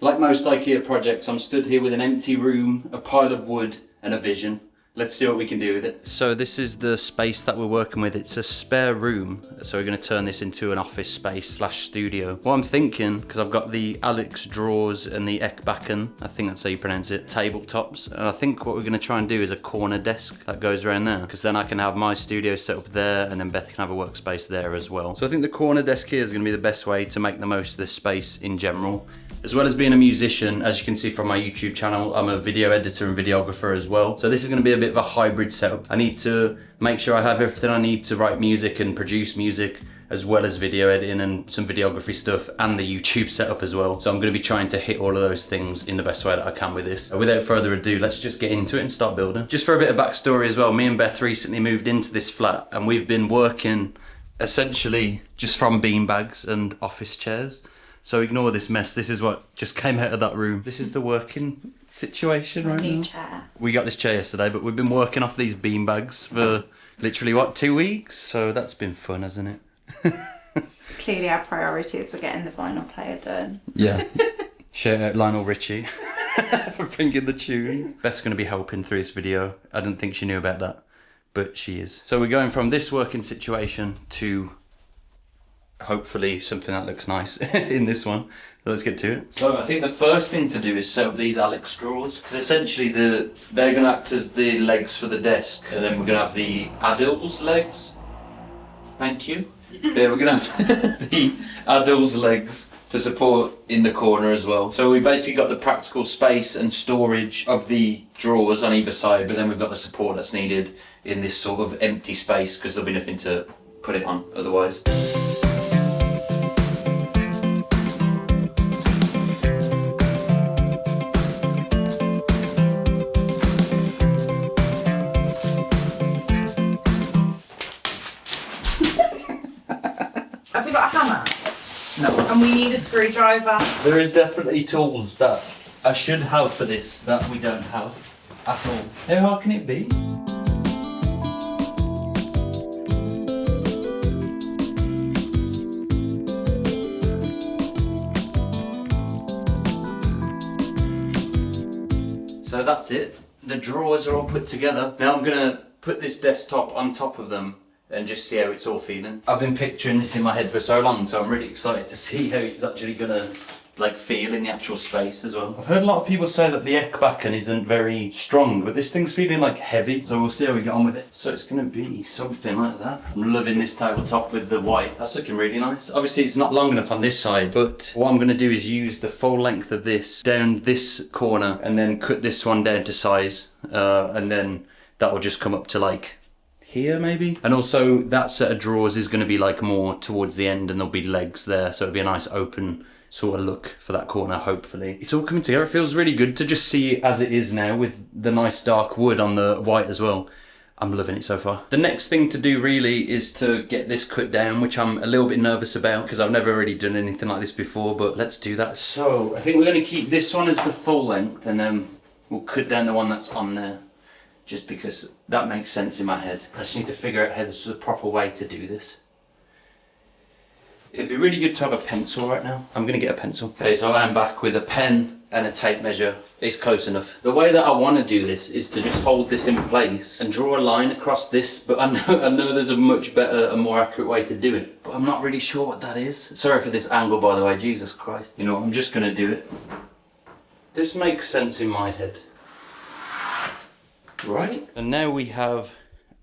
Like most IKEA projects, I'm stood here with an empty room, a pile of wood and a vision. Let's see what we can do with it. So this is the space that we're working with. It's a spare room. So we're going to turn this into an office space / studio. What I'm thinking, because I've got the Alex drawers and the Ekbakken, I think that's how you pronounce it, tabletops. And I think what we're going to try and do is a corner desk that goes around there. Because then I can have my studio set up there and then Beth can have a workspace there as well. So I think the corner desk here is going to be the best way to make the most of this space in general. As well as being a musician, as you can see from my YouTube channel, I'm a video editor and videographer as well. So this is going to be a bit of a hybrid setup. I need to make sure I have everything I need to write music and produce music, as well as video editing and some videography stuff and the YouTube setup as well. So I'm going to be trying to hit all of those things in the best way that I can with this. Without further ado, let's just get into it and start building. Just for a bit of backstory as well, me and Beth recently moved into this flat and we've been working essentially just from beanbags and office chairs. So ignore this mess. This is what just came out of that room. This is the working situation right now. Chair. We got this chair yesterday, but we've been working off these beanbags for literally, what, 2 weeks? So that's been fun, hasn't it? Clearly our priorities were getting the vinyl player done. Yeah. Shout out Lionel Richie for bringing the tune. Beth's going to be helping through this video. I didn't think she knew about that, but she is. So we're going from this working situation to hopefully something that looks nice in this one. So let's get to it. So I think the first thing to do is set up these Alex drawers, because essentially they're going to act as the legs for the desk, and then we're going to have the Adil's legs. Thank you. Yeah, we're going to have the Adil's legs to support in the corner as well. So we basically got the practical space and storage of the drawers on either side, but then we've got the support that's needed in this sort of empty space, because there'll be nothing to put it on otherwise. Have we got a hammer? No. And we need a screwdriver. There is definitely tools that I should have for this that we don't have at all. How hard can it be? So that's it. The drawers are all put together. Now I'm gonna put this desktop on top of them and just see how it's all feeling. I've been picturing this in my head for so long, so I'm really excited to see how it's actually gonna feel in the actual space as well. I've heard a lot of people say that the Ekbakken isn't very strong, but this thing's feeling heavy, so we'll see how we get on with it. So it's gonna be something like that. I'm loving this tabletop with the white. That's looking really nice. Obviously it's not long enough on this side, but what I'm gonna do is use the full length of this down this corner and then cut this one down to size, and then that will just come up to here maybe. And also that set of drawers is going to be more towards the end, and there'll be legs there, so it'll be a nice open sort of look for that corner, hopefully. It's all coming together. It feels really good to just see it as it is now with the nice dark wood on the white as well. I'm loving it so far. The next thing to do really is to get this cut down, which I'm a little bit nervous about because I've never really done anything like this before, but let's do that. So I think we're going to keep this one as the full length, and then we'll cut down the one that's on there, just because that makes sense in my head. I just need to figure out how there's a proper way to do this. It'd be really good to have a pencil right now. I'm gonna get a pencil. Okay, so I'm back with a pen and a tape measure. It's close enough. The way that I want to do this is to just hold this in place and draw a line across this, but I know there's a much better and more accurate way to do it, but I'm not really sure what that is. Sorry for this angle, by the way, Jesus Christ. You know, I'm just gonna do it. This makes sense in my head. Right? And now we have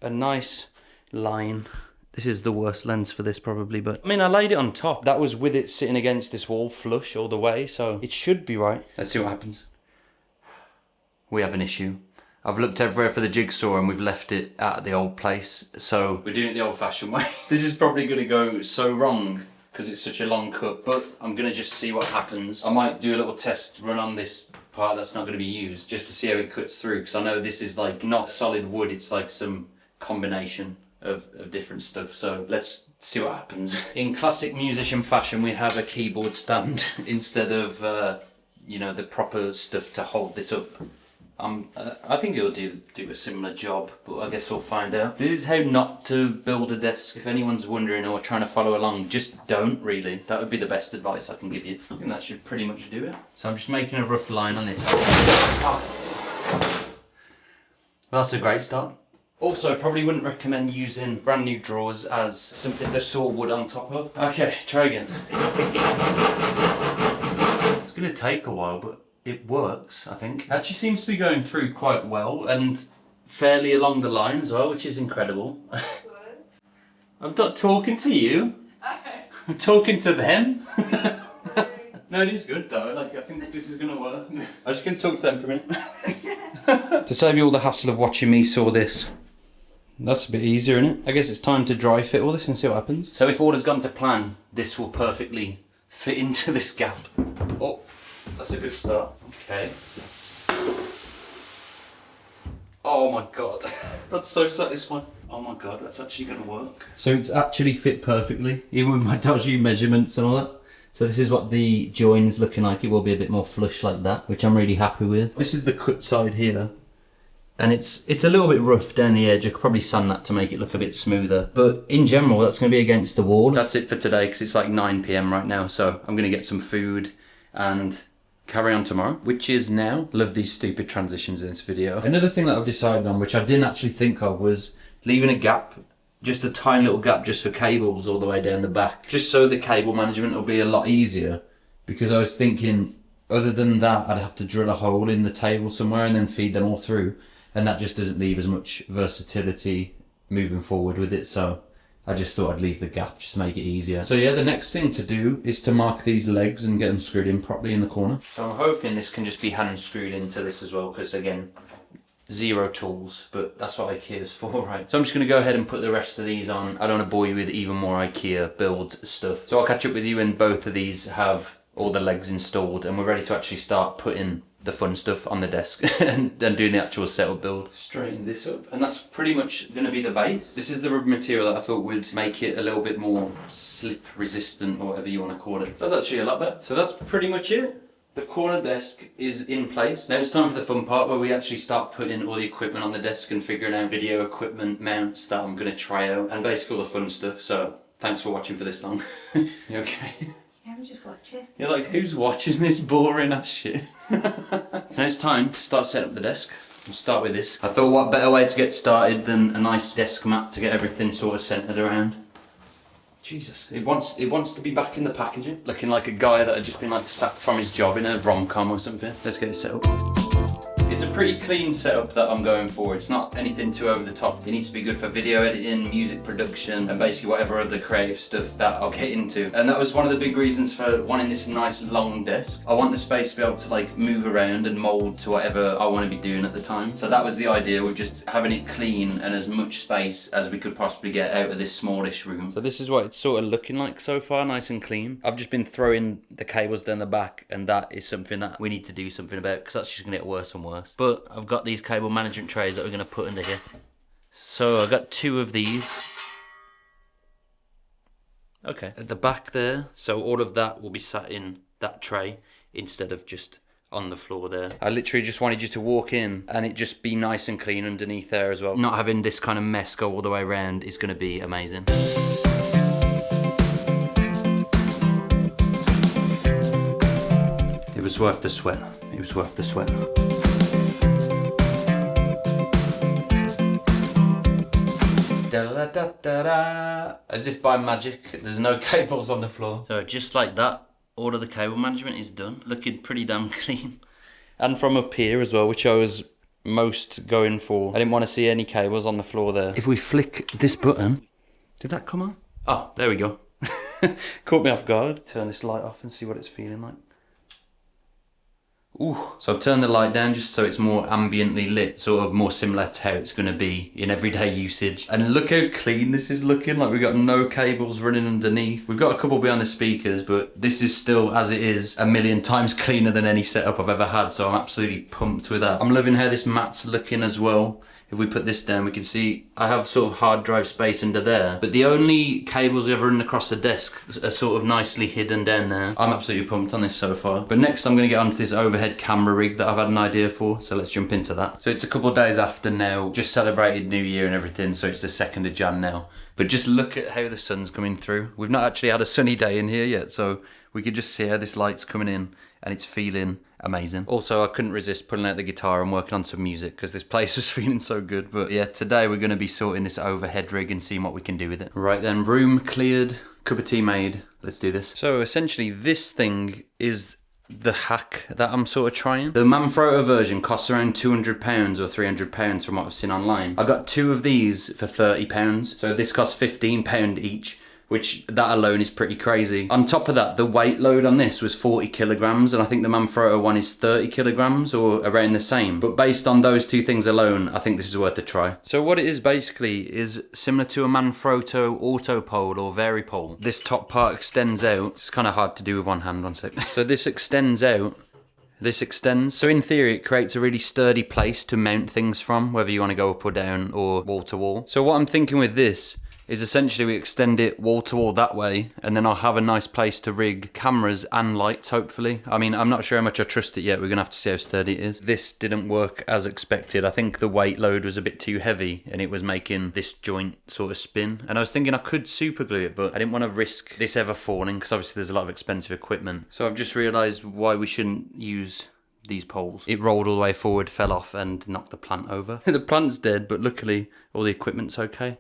a nice line. This is the worst lens for this probably, but I mean, I laid it on top. That was with it sitting against this wall flush all the way, so it should be right. Let's see what happens. We have an issue. I've looked everywhere for the jigsaw and we've left it at the old place, so we're doing it the old-fashioned way. This is probably going to go so wrong because it's such a long cut, but I'm going to just see what happens. I might do a little test run on this part that's not going to be used, just to see how it cuts through, because I know this is not solid wood, it's some combination of different stuff, so let's see what happens. In classic musician fashion, we have a keyboard stand instead of you know, the proper stuff to hold this up. I think he'll do a similar job, but I guess we'll find out. This is how not to build a desk. If anyone's wondering or trying to follow along, just don't really. That would be the best advice I can give you. I think that should pretty much do it. So I'm just making a rough line on this. Oh. That's a great start. Also, probably wouldn't recommend using brand new drawers as something to saw wood on top of. Okay, try again. It's going to take a while, but it works, I think. Actually seems to be going through quite well and fairly along the line as well, which is incredible. I'm not talking to you. I'm talking to them. No, it is good though. Like, I think this is going to work. I'm just going to talk to them for a minute. To save you all the hassle of watching me saw this. That's a bit easier, isn't it? I guess it's time to dry fit all this and see what happens. So if all has gone to plan, this will perfectly fit into this gap. Oh, that's a good start. Okay. Oh my god, that's so satisfying. Oh my god, that's actually going to work. So it's actually fit perfectly, even with my dodgy measurements and all that. So this is what the join is looking like. It will be a bit more flush like that, which I'm really happy with. This is the cut side here. And it's a little bit rough down the edge. I could probably sand that to make it look a bit smoother. But in general, that's going to be against the wall. That's it for today because it's like 9 PM right now. So I'm going to get some food and carry on tomorrow, which is now. Love these stupid transitions in this video. Another thing that I've decided on, which I didn't actually think of, was leaving a gap, just a tiny little gap just for cables all the way down the back. Just so the cable management will be a lot easier. Because I was thinking, other than that, I'd have to drill a hole in the table somewhere and then feed them all through. And that just doesn't leave as much versatility moving forward with it. So I just thought I'd leave the gap just to make it easier. So yeah, the next thing to do is to mark these legs and get them screwed in properly in the corner. So I'm hoping this can just be hand screwed into this as well, because again, zero tools, but that's what IKEA is for, right? So I'm just gonna go ahead and put the rest of these on. I don't wanna bore you with even more IKEA build stuff. So I'll catch up with you when both of these have all the legs installed and we're ready to actually start putting the fun stuff on the desk and then doing the actual setup build. Straighten this up, and that's pretty much going to be the base. This is the rubber material that I thought would make it a little bit more slip resistant or whatever you want to call it. That's actually a lot better. So that's pretty much it. The corner desk is in place. Now it's time for the fun part where we actually start putting all the equipment on the desk and figuring out video equipment mounts that I'm going to try out and basically all the fun stuff. So thanks for watching for this long. You okay? Yeah, I'm just watching. You're like, who's watching this boring ass shit? Now it's time to start setting up the desk. We'll start with this. I thought what better way to get started than a nice desk mat to get everything sort of centered around. Jesus, it wants to be back in the packaging. Looking like a guy that had just been like sacked from his job in a rom-com or something. Let's get it set up. It's a pretty clean setup that I'm going for. It's not anything too over the top. It needs to be good for video editing, music production, and basically whatever other creative stuff that I'll get into. And that was one of the big reasons for wanting this nice long desk. I want the space to be able to like move around and mold to whatever I want to be doing at the time. So that was the idea, with just having it clean and as much space as we could possibly get out of this smallish room. So this is what it's sort of looking like so far, nice and clean. I've just been throwing the cables down the back, and that is something that we need to do something about, because that's just going to get worse and worse. But I've got these cable management trays that we're going to put under here. So I've got 2 of these. Okay, at the back there, so all of that will be sat in that tray instead of just on the floor there. I literally just wanted you to walk in and it just be nice and clean underneath there as well. Not having this kind of mess go all the way around is going to be amazing. It was worth the sweat. It was worth the sweat. Da, da, da, da. As if by magic, there's no cables on the floor. So just like that, all of the cable management is done. Looking pretty damn clean. And from up here as well, which I was most going for. I didn't want to see any cables on the floor there. If we flick this button, did that come on? Oh, there we go. Caught me off guard. Turn this light off and see what it's feeling like. Ooh. So I've turned the light down just so it's more ambiently lit, sort of more similar to how it's going to be in everyday usage. And look how clean this is looking, like we've got no cables running underneath. We've got a couple behind the speakers, but this is still, as it is, a million times cleaner than any setup I've ever had, so I'm absolutely pumped with that. I'm loving how this mat's looking as well. if we put this down, we can see I have sort of hard drive space under there, but the only cables ever run across the desk are sort of nicely hidden down there. I'm absolutely pumped on this so far. But next I'm going to get onto this overhead camera rig that I've had an idea for, so let's jump into that. So it's a couple of days after now, just celebrated New Year and everything, so it's the 2nd of Jan now. But just look at how the sun's coming through. We've not actually had a sunny day in here yet, so we can just see how this light's coming in and it's feeling amazing. Also, I couldn't resist pulling out the guitar and working on some music because this place was feeling so good. But yeah, today we're going to be sorting this overhead rig and seeing what we can do with it. Right then, room cleared, cup of tea made. Let's do this. So essentially this thing is the hack that I'm sort of trying. The Manfrotto version costs around £200 or £300 from what I've seen online. I got 2 of these for £30, so this costs £15 each, which that alone is pretty crazy. On top of that, the weight load on this was 40 kilograms, and I think the Manfrotto one is 30 kilograms or around the same. But based on those 2 things alone, I think this is worth a try. So what it is basically is similar to a Manfrotto auto pole or vari pole. This top part extends out. It's kind of hard to do with one hand, one sec. So this extends out. This extends, so in theory it creates a really sturdy place to mount things from, whether you want to go up or down or wall to wall. So what I'm thinking with this is essentially we extend it wall to wall that way, and then I'll have a nice place to rig cameras and lights, hopefully. I mean, I'm not sure how much I trust it yet. We're gonna have to see how sturdy it is. This didn't work as expected. I think the weight load was a bit too heavy and it was making this joint sort of spin. And I was thinking I could super glue it, but I didn't want to risk this ever falling because obviously there's a lot of expensive equipment. So I've just realized why we shouldn't use these poles. It rolled all the way forward, fell off and knocked the plant over. The plant's dead, but luckily all the equipment's okay.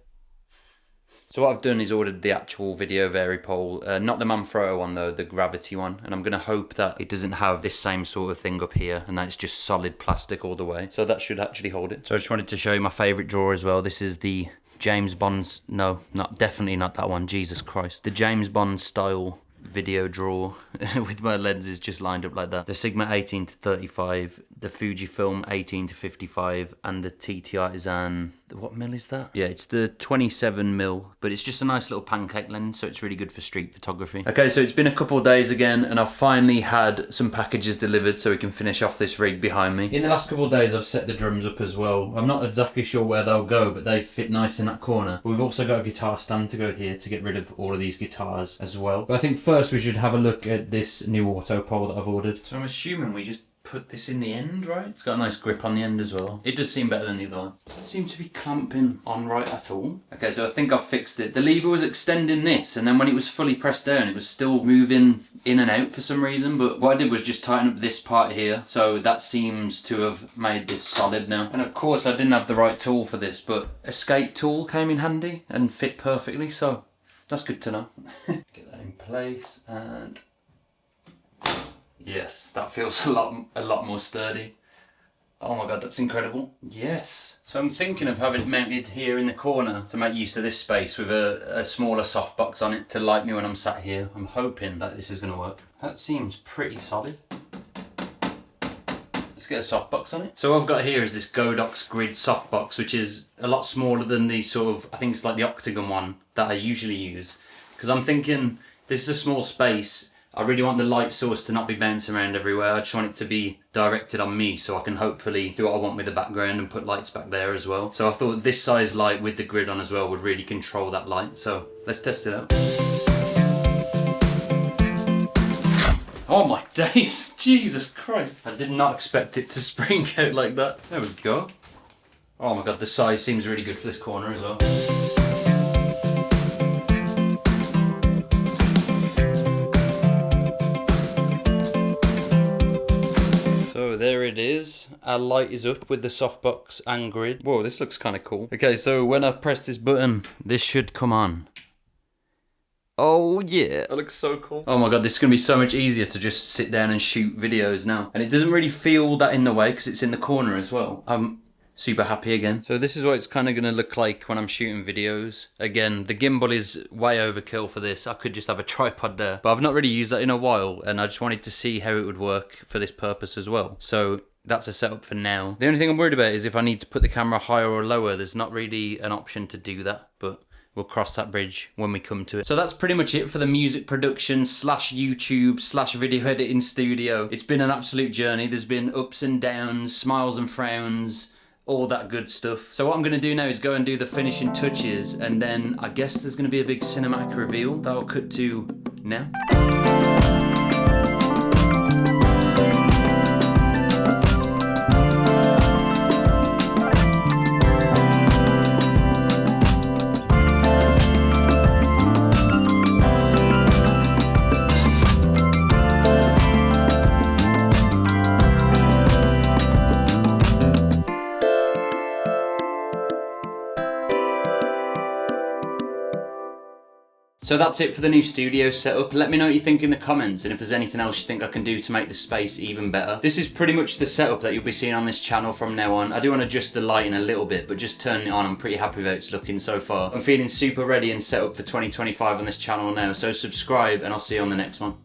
So what I've done is ordered the actual video vari pole, not the Manfrotto one though, the gravity one, and I'm going to hope that it doesn't have this same sort of thing up here and that it's just solid plastic all the way. So that should actually hold it. So I just wanted to show you my favourite drawer as well. This is the James Bond's, no, definitely not that one, Jesus Christ. The James Bond style video drawer with my lenses just lined up like that. The Sigma 18 to 35, the Fujifilm 18 to 55, and the TT Artisan, what mil is that? Yeah, it's the 27 mil, but it's just a nice little pancake lens, so it's really good for street photography. Okay, so it's been a couple of days again, and I've finally had some packages delivered so we can finish off this rig behind me. In the last couple of days, I've set the drums up as well. I'm not exactly sure where they'll go, but they fit nice in that corner. But we've also got a guitar stand to go here to get rid of all of these guitars as well. But I think first we should have a look at this new auto pole that I've ordered. So I'm assuming we just put this in the end, right? It's got a nice grip on the end as well. It does seem better than the other one. Doesn't seem to be clamping on right at all. Okay, so I think I've fixed it. The lever was extending this, and then when it was fully pressed down, it was still moving in and out for some reason. But what I did was just tighten up this part here. So that seems to have made this solid now. And of course, I didn't have the right tool for this, but escape tool came in handy and fit perfectly. So that's good to know. Get that in place and... yes, that feels a lot more sturdy. Oh my god, that's incredible. Yes. So I'm thinking of having it mounted here in the corner to make use of this space with a smaller softbox on it to light me when I'm sat here. I'm hoping that this is going to work. That seems pretty solid. Let's get a softbox on it. So what I've got here is this Godox Grid softbox, which is a lot smaller than the sort of, I think it's like the octagon one that I usually use. Because I'm thinking this is a small space. I really want the light source to not be bouncing around everywhere. I just want it to be directed on me so I can hopefully do what I want with the background and put lights back there as well. So I thought this size light with the grid on as well would really control that light. So let's test it out. Oh my days, Jesus Christ. I did not expect it to spring out like that. There we go. Oh my god, the size seems really good for this corner as well. So there it is. Our light is up with the softbox and grid. Whoa, this looks kind of cool. Okay, so when I press this button, this should come on. Oh yeah, that looks so cool. Oh my god, this is going to be so much easier to just sit down and shoot videos now. And it doesn't really feel that in the way because it's in the corner as well. I'm super happy again. So this is what it's kind of going to look like when I'm shooting videos. Again, the gimbal is way overkill for this. I could just have a tripod there, but I've not really used that in a while and I just wanted to see how it would work for this purpose as well. So that's a setup for now. The only thing I'm worried about is if I need to put the camera higher or lower. There's not really an option to do that, but we'll cross that bridge when we come to it. So that's pretty much it for the music production / YouTube / video editing studio. It's been an absolute journey. There's been ups and downs, smiles and frowns, all that good stuff. So what I'm gonna do now is go and do the finishing touches, and then I guess there's gonna be a big cinematic reveal that I'll cut to now. So that's it for the new studio setup. Let me know what you think in the comments, and if there's anything else you think I can do to make the space even better. This is pretty much the setup that you'll be seeing on this channel from now on. I do want to adjust the lighting a little bit, but just turning it on, I'm pretty happy with how it's looking so far. I'm feeling super ready and set up for 2025 on this channel now, so subscribe and I'll see you on the next one.